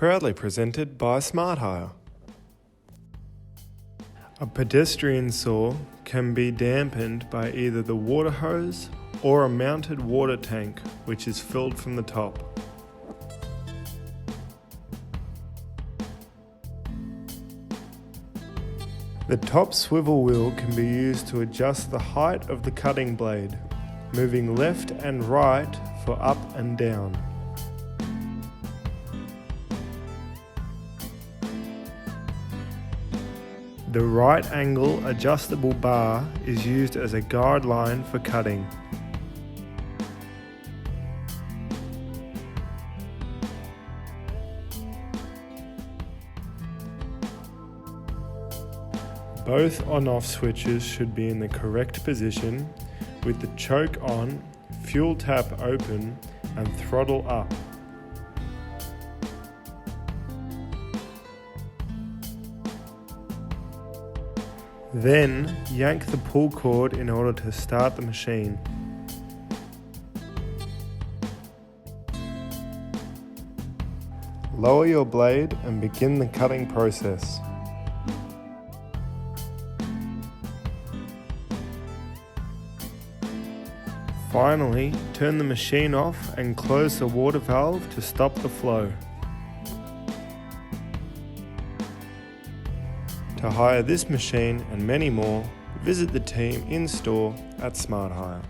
Proudly presented by Smart Hire. A pedestrian saw can be dampened by either the water hose or a mounted water tank which is filled from the top. The top swivel wheel can be used to adjust the height of the cutting blade, moving left and right for up and down. The right angle adjustable bar is used as a guideline for cutting. Both on-off switches should be in the correct position, with the choke on, fuel tap open and throttle up. Then yank the pull cord in order to start the machine. Lower your blade and begin the cutting process. Finally, turn the machine off and close the water valve to stop the flow. To hire this machine and many more, visit the team in store at Smart Hire.